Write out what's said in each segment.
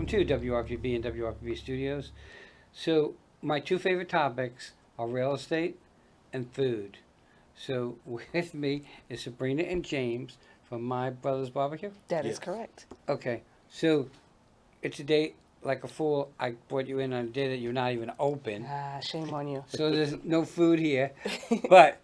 to WRPB and WRPB Studios. So, my two favorite topics are real estate and food. So, with me is Sabrina and James from My Brother's Barbecue. That is Yes. correct. Okay, so it's a day like a fool. I brought you in on a day that you're not even open. Ah, shame on you. So, there's no food here. But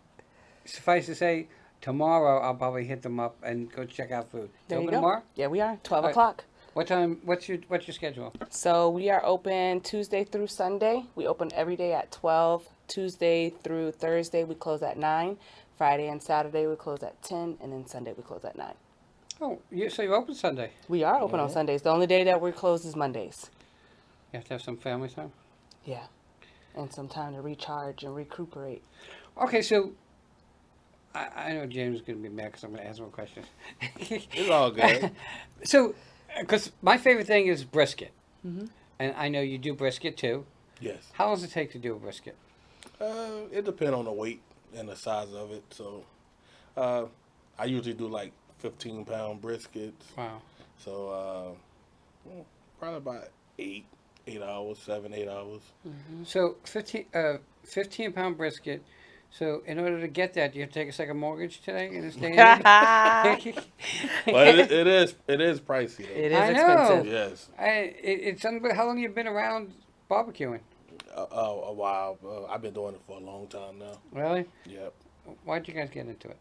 suffice to say, tomorrow I'll probably hit them up and go check out food. There you open go. tomorrow? Yeah, we are. 12 All right. o'clock. What time? What's your schedule? So we are open Tuesday through Sunday. We open every day at 12. Tuesday through Thursday, we close at 9. Friday and Saturday, we close at 10. And then Sunday, we close at 9. Oh, so you're open Sunday. We are open on Sundays. The only day that we're closed is Mondays. You have to have some family time. Yeah. And some time to recharge and recuperate. Okay, so I know James is going to be mad because I'm going to ask him a question. It's all good. So, because my favorite thing is brisket. Mm-hmm. And I know you do brisket too. Yes. How long does it take to do a brisket? It depends on the weight and the size of it. So, I usually do like 15-pound briskets. Wow. So, probably about 8 hours, 7, 8 hours. So 15-pound brisket. So in order to get that, you have to take a second mortgage today in this day and age? But it is pricey though. It is I know. expensive. Yes. It's unbelievable. How long have you been around barbecuing? A while. I've been doing it for a long time now. Really? Yep. Why'd you guys get into it?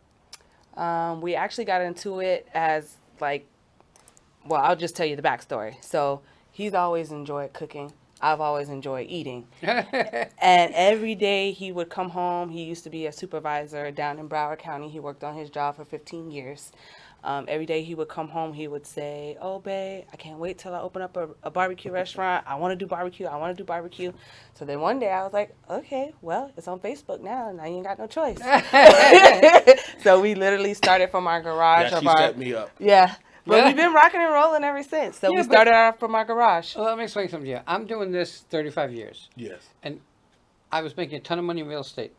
We actually got into it as well, I'll just tell you the backstory. So he's always enjoyed cooking. I've always enjoyed eating. And every day he would come home. He used to be a supervisor down in Broward County. He worked on his job for 15 years. Every day he would come home, he would say, "Oh, babe, I can't wait till I open up a barbecue restaurant. I want to do barbecue. I want to do barbecue." So then one day I was like, "Okay, well, it's on Facebook now. Now you ain't got no choice." So we literally started from our garage. Yeah, she set me up. Yeah. But we've been rocking and rolling ever since. So Yeah, we but- started out from our garage. Well, let me explain something to you. I'm doing this 35 years. Yes. And I was making a ton of money in real estate.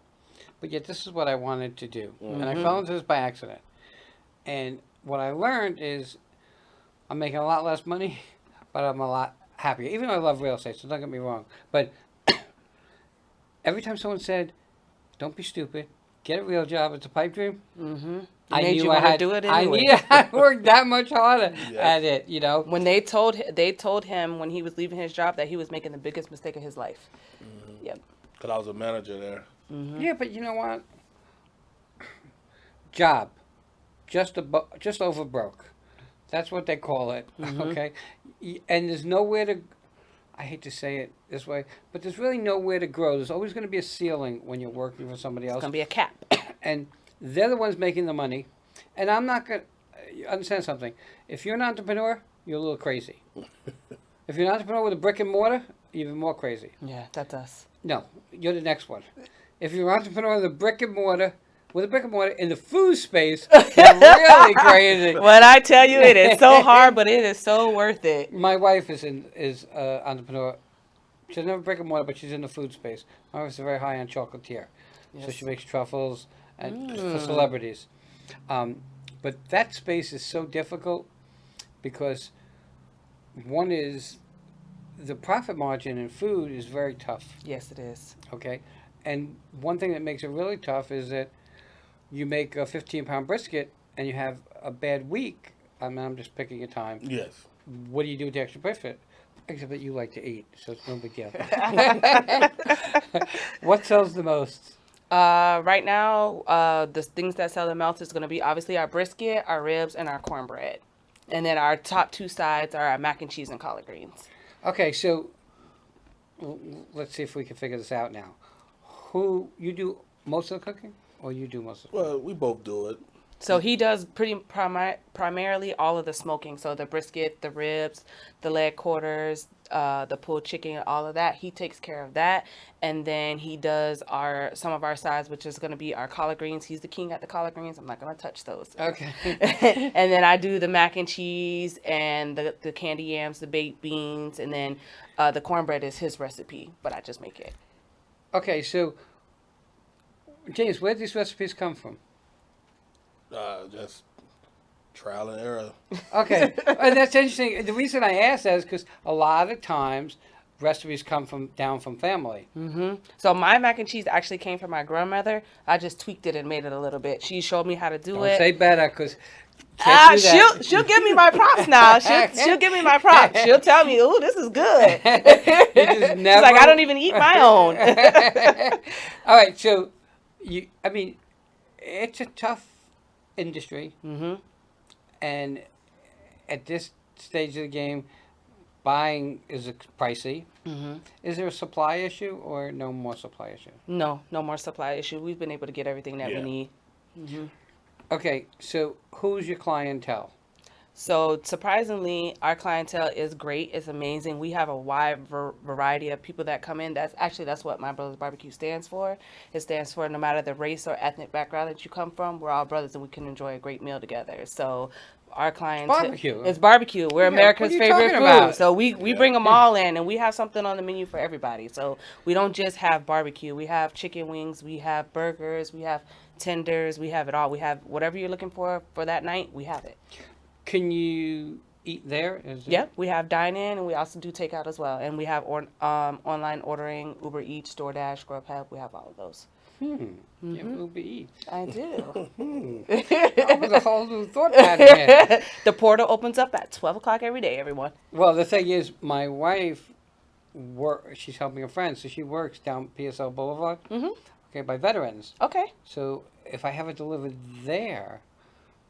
But yet this is what I wanted to do. Mm-hmm. And I fell into this by accident. And what I learned is I'm making a lot less money, but I'm a lot happier. Even though I love real estate, so don't get me wrong. But every time someone said, "Don't be stupid, get a real job, it's a pipe dream," Mm-hmm. I made knew you I wanna had do it I anyway. knew I worked that much harder Yeah. at it, you know. When they told him when he was leaving his job that he was making the biggest mistake of his life. Yep. Because I was a manager there. Yeah, but you know what? Job, just over broke. That's what they call it. Okay, and there's nowhere to. I hate to say it this way, but there's really nowhere to grow. There's always going to be a ceiling when you're working for somebody It's else, gonna be a cap. and they're the ones making the money. And I'm not going to understand something. If you're an entrepreneur, you're a little crazy. If you're an entrepreneur with a brick and mortar, you're even more crazy. Yeah, that's us. No, you're the next one. If you're an entrepreneur with a brick and mortar in the food space, you're really crazy. When I tell you it is so hard, but it is so worth it. My wife is entrepreneur. She doesn't have a brick and mortar, but she's in the food space. My wife is a very high-end chocolatier, so Yes. she makes truffles and for celebrities. But that space is so difficult because one is the profit margin in food is very tough. Yes, it is. Okay, and one thing that makes it really tough is that you make a 15-pound brisket and you have a bad week. I mean, I'm just picking a time. Yes. What do you do with the extra brisket? Except that you like to eat, so it's no big deal. What sells the most? Right now, the things that sell the most is going to be obviously our brisket, our ribs, and our cornbread. And then our top two sides are our mac and cheese and collard greens. Okay, so let's see if we can figure this out now. Who you do most of the cooking, or you do most of the Well, we both do it. So he does primarily all of the smoking. So the brisket, the ribs, the leg quarters, the pulled chicken, all of that. He takes care of that. And then he does some of our sides, which is going to be our collard greens. He's the king at the collard greens. I'm not going to touch those. Okay. And then I do the mac and cheese and the candy yams, the baked beans. And then the cornbread is his recipe, but I just make it. Okay, so James, where do these recipes come from? Just Trial and error. Okay, and that's interesting. The reason I ask that is because a lot of times recipes come down from family. So my mac and cheese actually came from my grandmother. I just tweaked it and made it a little bit. She showed me how to do Don't it. say better because can't do that. She'll give me my props now. She'll give me my props. She'll tell me, "Ooh, this is good." You just She's never. like, "I don't even eat my own." All right, so I mean, it's a tough industry, and at this stage of the game, buying is pricey. Is there a supply issue or no more supply issue? No more supply issue. We've been able to get everything that we need. Okay, so who's your clientele? So surprisingly, our clientele is great. It's amazing. We have a wide variety of people that come in. That's what My Brothers Barbecue stands for. It stands for no matter the race or ethnic background that you come from, we're all brothers and we can enjoy a great meal together. So our clientele Barbecue. It's barbecue. We're Yeah, America's what are you favorite talking food. about? So we bring them all in, and we have something on the menu for everybody. So we don't just have barbecue. We have chicken wings. We have burgers. We have tenders. We have it all. We have whatever you're looking for that night. We have it. Can you eat there? Yep, we have dine-in, and we also do takeout as well. And we have online ordering, Uber Eats, DoorDash, Grubhub. We have all of those. Yeah, Uber Eats. I do. That was a whole new thought pattern here. The portal opens up at 12 o'clock every day, everyone. Well, the thing is, my wife, she's helping a friend, so she works down PSL Boulevard, okay, by Veterans. Okay, So if I have it delivered there,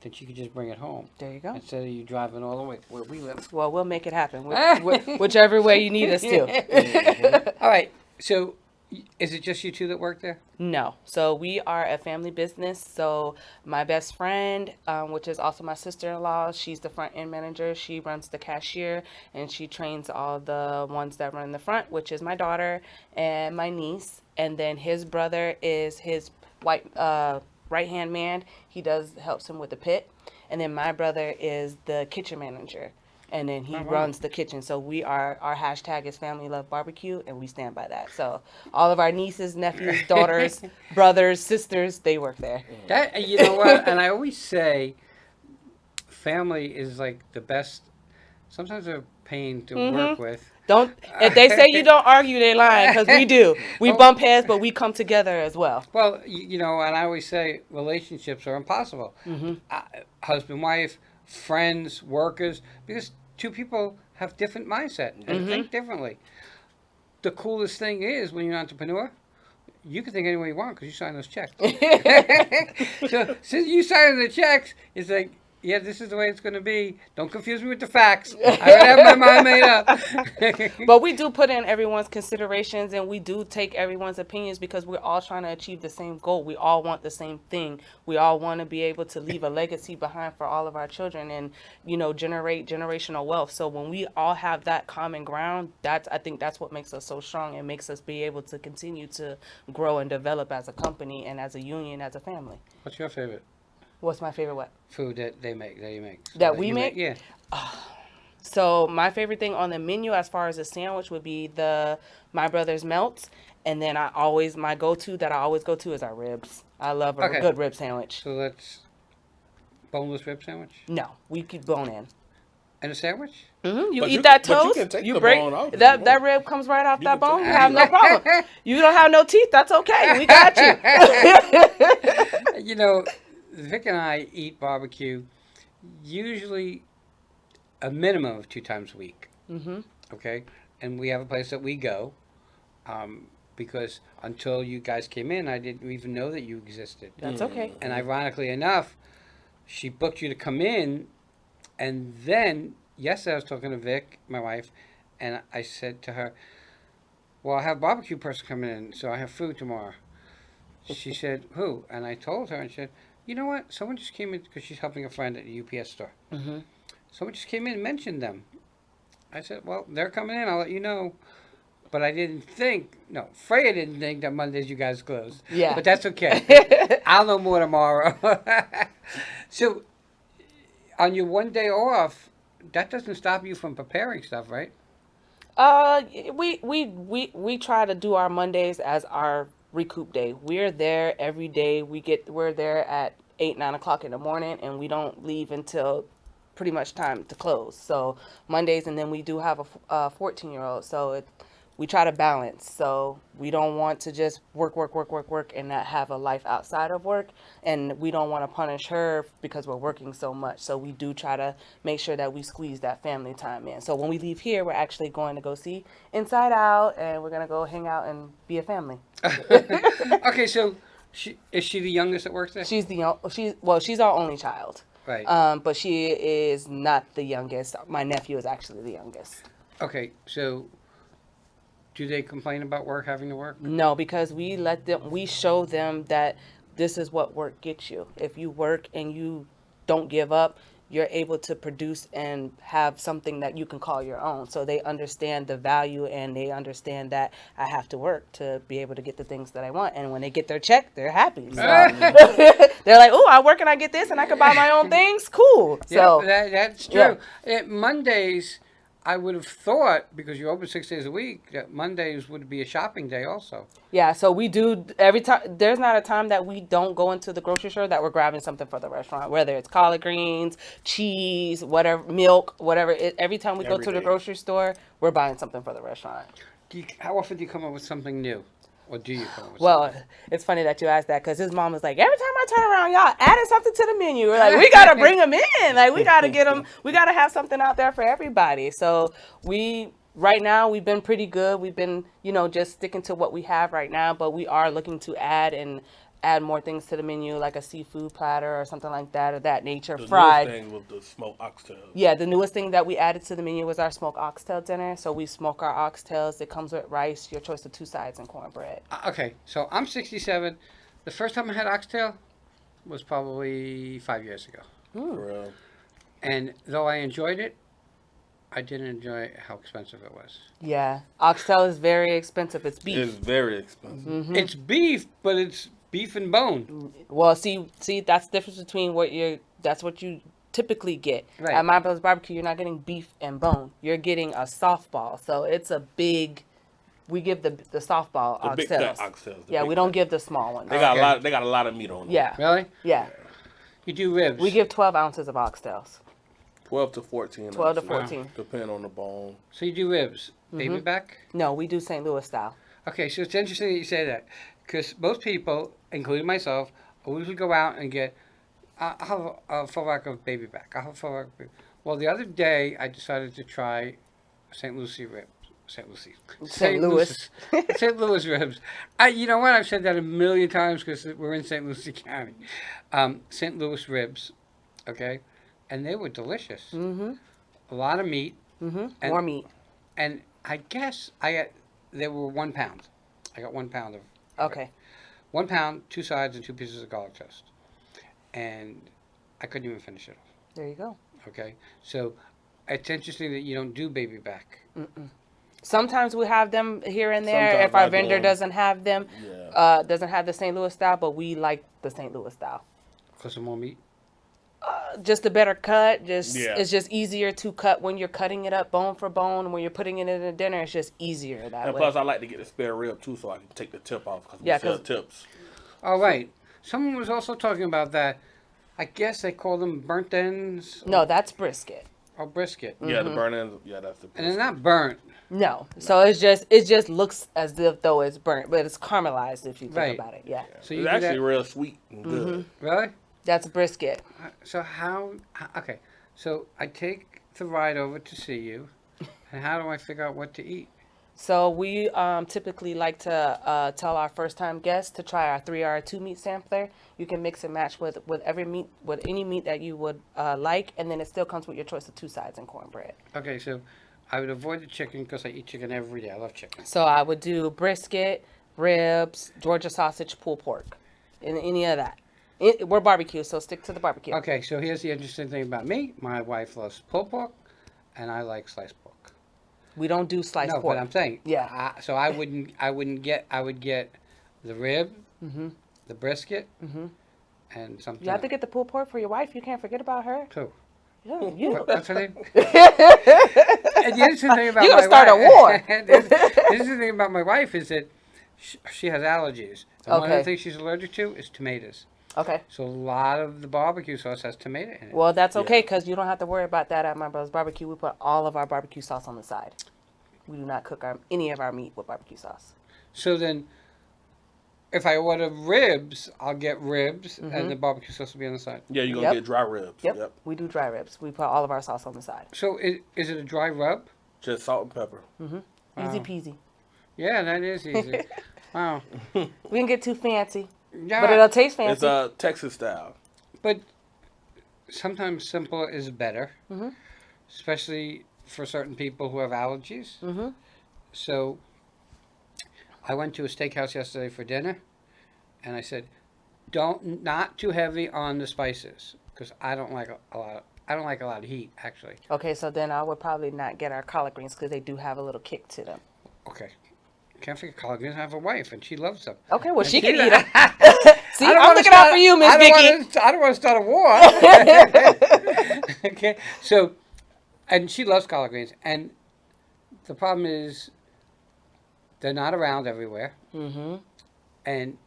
then she could just bring it home there you go. instead of you driving all the way where we live. Well, we'll make it happen, whichever way you need us to. All right, so is it just you two that work there? No. So we are a family business. So my best friend, which is also my sister-in-law, she's the front end manager. She runs the cashier and she trains all the ones that run the front, which is my daughter and my niece. And then his brother is his right-hand man. He helps him with the pit. And then my brother is the kitchen manager. And then he runs the kitchen. So our hashtag is Family Love Barbecue, and we stand by that. So all of our nieces, nephews, daughters, brothers, sisters, they work there. That, you know what? And I always say, family is like the best. Sometimes they're a pain to work with. If they say you don't argue, they lying, because we do. We bump heads, but we come together as well. Well, you know, and I always say relationships are impossible. Husband, wife, friends, workers, because two people have different mindset and think differently. The coolest thing is when you're an entrepreneur, you can think any way you want because you sign those checks. So since you sign the checks, it's like, yeah, this is the way it's going to be. Don't confuse me with the facts. I already have my mind made up. But we do put in everyone's considerations, and we do take everyone's opinions because we're all trying to achieve the same goal. We all want the same thing. We all want to be able to leave a legacy behind for all of our children and, generate generational wealth. So when we all have that common ground, I think that's what makes us so strong and makes us be able to continue to grow and develop as a company and as a union, as a family. What's your favorite What's my favorite what? food that you make? So That we make? Yeah. So my favorite thing on the menu as far as a sandwich would be the My Brother's Melts. And then my go-to that I always go to is our ribs. I love a good rib sandwich. So that's boneless rib sandwich? No, we keep bone in. And a sandwich? You But eat you that can- but you toast, can take you the break bone out if you that want. rib comes right off that can bone. take You it have no out. problem. You don't have no teeth. That's okay. We got you. You know, Vic and I eat barbecue usually a minimum of 2 times a week. Okay? And we have a place that we go because until you guys came in, I didn't even know that you existed. That's okay. And ironically enough, she booked you to come in, and then yesterday I was talking to Vic, my wife, and I said to her, well, I have a barbecue person coming in, so I have food tomorrow. She said, who? And I told her, and she said, you know what? Someone just came in, because she's helping a friend at the UPS store. Someone just came in and mentioned them. I said, well, they're coming in, I'll let you know. But I didn't think, Freya didn't think that Mondays you guys closed. Yeah. But that's okay. I'll know more tomorrow. So, on your one day off, that doesn't stop you from preparing stuff, right? We try to do our Mondays as our recoup day. We're there every day. We're there at 8, 9 o'clock in the morning, and we don't leave until pretty much time to close. So Mondays, and then we do have a 14-year-old. So we try to balance. So we don't want to just work, and not have a life outside of work. And we don't want to punish her because we're working so much. So we do try to make sure that we squeeze that family time in. So when we leave here, we're actually going to go see Inside Out, and we're going to go hang out and be a family. Okay, so is she the youngest that works there? She's our only child. Right. But she is not the youngest. My nephew is actually the youngest. Okay, so do they complain about work, having to work? No, because we show them that this is what work gets you. If you work and you don't give up, you're able to produce and have something that you can call your own. So they understand the value, and they understand that I have to work to be able to get the things that I want. And when they get their check, they're happy. So they're like, oh, I work and I get this and I can buy my own things. Cool. Yeah, So that's true. Mondays, I would have thought, because you're open 6 days a week, that Mondays would be a shopping day also. yeah, so we do every time. There's not a time that we don't go into the grocery store that we're grabbing something for the restaurant, whether it's collard greens, cheese, whatever, milk, whatever. Every time we go Every to the day. grocery store, we're buying something for the restaurant. How often do you come up with something new? Or do you come up with Well, something? it's funny that you asked that, because his mom was like, every time I turn around, y'all adding something to the menu. We're like, we got to bring them in. Like, we got to get them. We got to have something out there for everybody. So right now, we've been pretty good. We've been, just sticking to what we have right now. But we are looking to add more things to the menu, like a seafood platter or something like that, of that nature. The Fried. newest thing was the smoked oxtail. Yeah, the newest thing that we added to the menu was our smoked oxtail dinner. So we smoke our oxtails. It comes with rice, your choice of 2 sides, and cornbread. Okay, so I'm 67. The first time I had oxtail was probably 5 years ago. For real. And though I enjoyed it, I didn't enjoy how expensive it was. Yeah, oxtail is very expensive. It's beef. It's very expensive. It's beef, but it's beef and bone. Well, see, that's the difference between that's what you typically get. Right. At My Brother's Barbecue, you're not getting beef and bone. You're getting a softball. So it's a big. We give the softball The big cut oxtails. oxtails. Yeah, we don't give the small ones. They got Okay. a lot. They got a lot of meat on them. Yeah. Really? Yeah. You do ribs. We give 12 ounces of oxtails. 12 to 14. 12 to ounces, 14. Depending on the bone. So you do ribs. Baby Mm-hmm. back? No, we do St. Louis style. Okay, so it's interesting that you say that. Because most people, including myself, always would go out and get, I'll have a full rack of baby back. I'll have a full rack of baby. Well, the other day, I decided to try St. Lucie ribs. St. Louis. St. Louis ribs. You know what? I've said that a million times because we're in St. Lucie County. St. Louis ribs, okay? And they were delicious. Mm-hmm. A lot of meat. Mm-hmm. And- More meat. And I guess they were 1 pound. I got 1 pound of. Okay. 1 pound, 2 sides, and 2 pieces of garlic toast. And I couldn't even finish it off. There you go. Okay? So it's interesting that you don't do baby back. Sometimes we have them here and there Sometimes if our I do vendor them. doesn't have them. Yeah. Doesn't have the St. Louis style, but we like the St. Louis style. Because of more meat. Just a better cut. Yeah. It's just easier to cut when you're cutting it up bone for bone. When you're putting it in a dinner, it's just easier that And way. plus, I like to get the spare rib too, so I can take the tip off because we Yeah, sell 'cause- tips. All right. Someone was also talking about that. I guess they call them burnt ends. No, that's brisket. Or brisket. Yeah, the burn ends. Yeah, that's the. And they're not burnt. No, so it just looks as if though it's burnt, but it's caramelized if you think Right. about it. Yeah, So So you it's do actually that- real sweet and good. Really? that's brisket. So okay. So I take the ride over to see you. And how do I figure out what to eat? So we typically like to tell our first-time guests to try our 3R2 meat sampler. You can mix and match with every meat, with any meat that you would like, and then it still comes with your choice of 2 sides and cornbread. Okay, so I would avoid the chicken because I eat chicken every day. I love chicken. So I would do brisket, ribs, Georgia sausage, pulled pork, and any of that. We're barbecue, so stick to the barbecue. Okay, so here's the interesting thing about me. My wife loves pulled pork, and I like sliced pork. We don't do sliced No, pork. but I'm saying. Yeah. So I would get the rib, the brisket, and something. You have to get the pulled pork for your wife. You can't forget about her. Who? Yeah, you. What's her name? And the interesting thing about You're my gonna start a wife- war. the interesting thing about my wife is that she has allergies. And one of the Okay. things she's allergic to is tomatoes. Okay. So a lot of the barbecue sauce has tomato in it. Well, that's okay Yeah. because you don't have to worry about that at my brother's barbecue. We put all of our barbecue sauce on the side. We do not cook any of our meat with barbecue sauce. So then, if I order ribs, I'll get ribs, and the barbecue sauce will be on the side. Yeah, you're gonna Yep. get dry ribs. Yep. We do dry ribs. We put all of our sauce on the side. So is it a dry rub? Just salt and pepper. Easy Wow. peasy. Yeah, that is easy. Wow. We didn't get too fancy, Yeah, but it'll taste It's fancy. Texas style. but sometimes simpler is better, especially for certain people who have allergies. So I went to a steakhouse yesterday for dinner, and I said, not too heavy on the spices, because I don't like a lot. I don't like a lot of heat, actually. Okay, so then I would probably not get our collard greens because they do have a little kick to them. Okay. Can't forget collard greens. I have a wife, and she loves them. Okay, well, And she can eat them. them. See, I'm looking out for you, Miss Vicky. I don't want to start a war. Okay, so, and she loves collard greens, and the problem is they're not around everywhere. Mm-hmm. And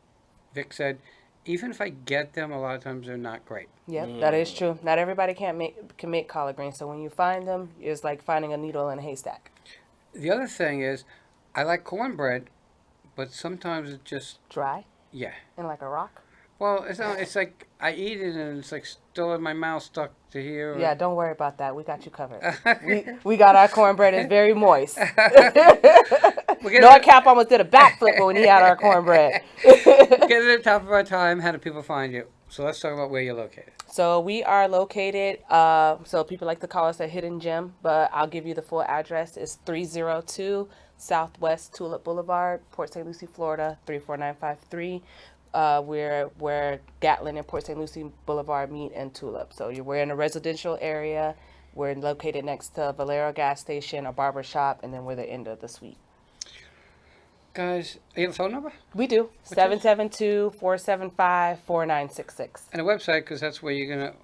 Vic said, even if I get them, a lot of times they're not great. Yep, that is true. Not everybody can make collard greens, so when you find them, it's like finding a needle in a haystack. The other thing is, I like cornbread, but sometimes it just, Dry yeah. and like a rock. Well, it's not. It's like I eat it and it's like still in my mouth, stuck to here. Yeah, don't worry about that. We got you covered. we got our cornbread. It's very moist. Noah Cap almost did a backflip when he had our cornbread. Get at the top of our time. How do people find you? So let's talk about where you're located. So we are located, so people like to call us a hidden gem, but I'll give you the full address. It's 302 Southwest Tulip Boulevard, Port St. Lucie, Florida, 34953. Where Gatlin and Port St. Lucie Boulevard meet and Tulip. So we're in a residential area. We're located next to Valero gas station, a barber shop, and then we're the end of the suite. Guys, you have a phone number? We do. 772-475-4966. And a website, because that's where you're going to...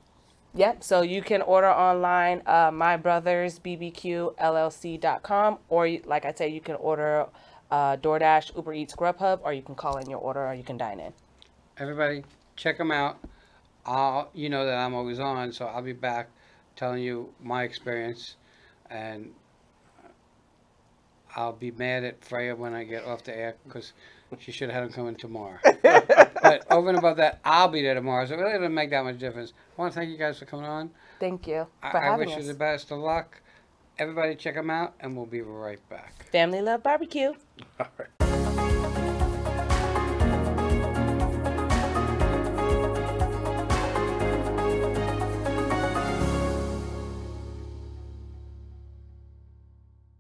Yep. So you can order online, mybrothersbbqllc.com, or like I said, you can order DoorDash, Uber Eats, Grubhub, or you can call in your order, or you can dine in. Everybody, check them out. You know that I'm always on, so I'll be back telling you my experience. And I'll be mad at Freya when I get off the air, because she should have had him coming tomorrow. But over and above that, I'll be there tomorrow, so it really doesn't make that much difference. I want to thank you guys for coming on. Thank you for I having wish us. you the best of luck. Everybody check them out, and we'll be right back. Family Love Barbecue. All right.